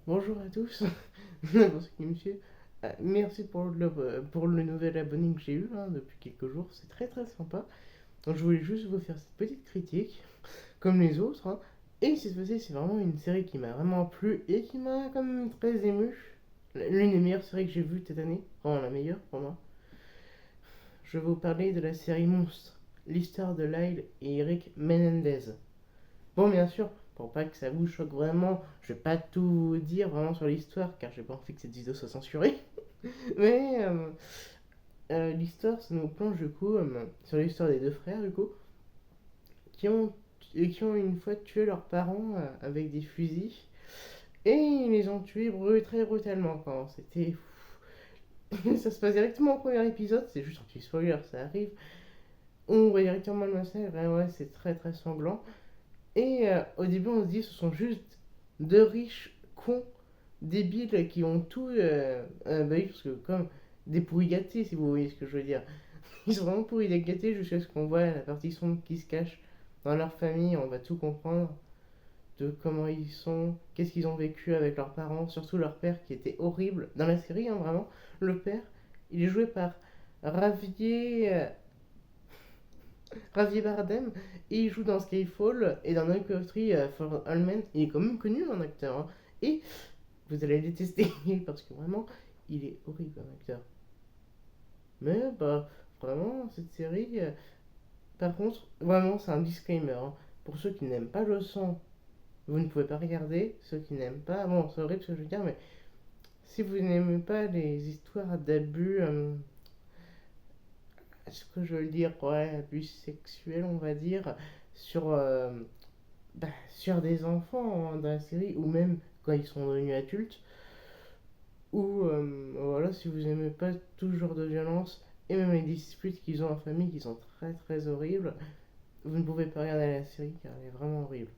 Bonjour à tous, pour ceux qui me suivent. Merci pour le nouvel abonné que j'ai eu depuis quelques jours, c'est très très sympa. Donc je voulais juste vous faire cette petite critique, comme les autres. Et cette fois-ci, c'est vraiment une série qui m'a vraiment plu et qui m'a quand même très ému. L'une des meilleures séries que j'ai vues cette année, vraiment la meilleure pour moi. Je vais vous parler de la série Monstre, l'histoire de Lyle et Eric Menendez. Bon, bien sûr, pour pas que ça vous choque vraiment, je vais pas tout dire vraiment sur l'histoire, car j'ai pas envie que cette vidéo soit censurée. Mais l'histoire, ça nous plonge du coup sur l'histoire des deux frères, du coup, qui ont, qui ont une fois tué leurs parents avec des fusils. Et ils les ont tués très brutalement quand c'était. Ça se passe directement au premier épisode, c'est juste un petit spoiler, ça arrive. On voit directement le massacre, et ouais, c'est très très sanglant. Et au début, on se dit ce sont juste deux riches cons débiles qui ont tout. Bah oui, parce que comme des pourris gâtés, si vous voyez ce que je veux dire. Ils sont vraiment pourris gâtés jusqu'à ce qu'on voit la partie sombre qui se cache dans leur famille. On va tout comprendre de comment ils sont, qu'est-ce qu'ils ont vécu avec leurs parents, surtout leur père qui était horrible. Dans la série, vraiment, le père, il est joué par Ravier, Javier Bardem, et il joue dans Skyfall et dans No Country for All Men. Il est quand même connu en acteur. Et vous allez le détester parce que vraiment, il est horrible comme acteur. Mais bah, vraiment, cette série, par contre, vraiment, c'est un disclaimer. Pour ceux qui n'aiment pas le sang, vous ne pouvez pas regarder. Ceux qui n'aiment pas, bon, c'est horrible ce que je veux dire, mais si vous n'aimez pas les histoires d'abus, ce que je veux dire, ouais, abus sexuels, on va dire, sur sur des enfants dans la série, ou même quand ils sont devenus adultes, ou voilà, si vous aimez pas tout genre de violence, et même les disputes qu'ils ont en famille qui sont très très horribles, vous ne pouvez pas regarder la série car elle est vraiment horrible.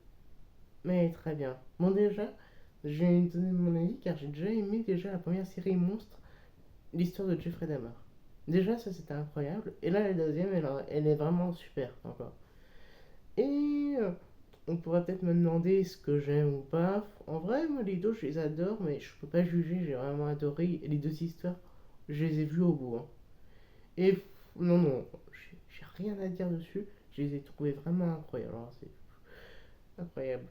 Mais elle est très bien. Bon déjà, je vais donner mon avis car j'ai déjà aimé déjà la première série Monstre, l'histoire de Jeffrey Dahmer. Déjà ça c'était incroyable, et là la deuxième elle est vraiment super encore. Et on pourrait peut-être me demander ce que j'aime ou pas. En vrai, moi, les deux, je les adore, mais je peux pas juger, j'ai vraiment adoré les deux histoires. Je les ai vues au bout. Et non, non, j'ai rien à dire dessus. Je les ai trouvées vraiment incroyables. Alors, c'est incroyable.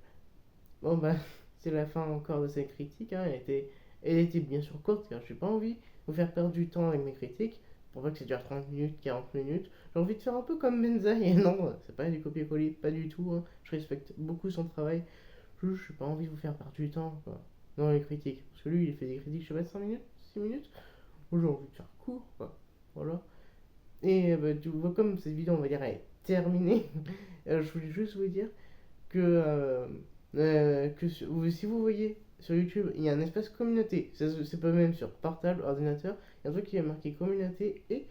Bon, bah, c'est la fin encore de cette critique. Elle était bien sûr courte, car j'ai pas envie de vous faire perdre du temps avec mes critiques. Pour pas que ça dure 30 minutes, 40 minutes. J'ai envie de faire un peu comme Benzaï. Et non, c'est pas du copier-coller, pas du tout. Je respecte beaucoup son travail. Juste, j'ai pas envie de vous faire perdre du temps, quoi, dans les critiques. Parce que lui, il fait des critiques, je sais pas, de 5 minutes, 6 minutes. Moi, j'ai envie de faire court, quoi. Voilà. Et bah, tu vois, comme cette vidéo, on va dire, elle est terminée, je voulais juste vous dire que si vous voyez sur YouTube, il y a un espace communauté. C'est pas même sur portable, ordinateur. Il y a un truc qui est marqué communauté et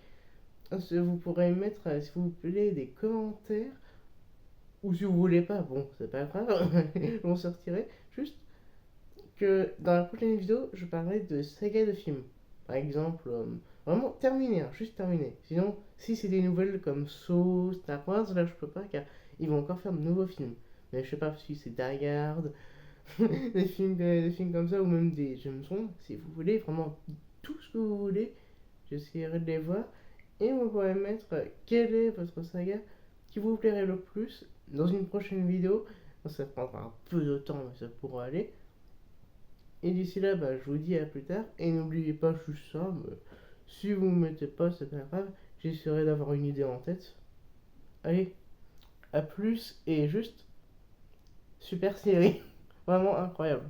vous pourrez mettre, s'il vous plaît, des commentaires. Ou si vous voulez pas, bon, c'est pas grave, je m'en sortirai. Juste que dans la prochaine vidéo, je parlerai de saga de films. Par exemple, vraiment terminé, juste terminé. Sinon, si c'est des nouvelles comme Saw, Star Wars, là je peux pas car ils vont encore faire de nouveaux films. Mais je sais pas si c'est Die Hard, des films comme ça, ou même des James Bond. Si vous voulez, vraiment tout ce que vous voulez, j'essaierai de les voir. Et vous pourrez mettre quelle est votre saga qui vous plairait le plus dans une prochaine vidéo. Ça prendra un peu de temps, mais ça pourra aller. Et d'ici là, bah, je vous dis à plus tard. Et n'oubliez pas juste ça, si vous ne mettez pas, c'est pas grave. J'essaierai d'avoir une idée en tête. Allez, à plus et juste super série. Vraiment incroyable.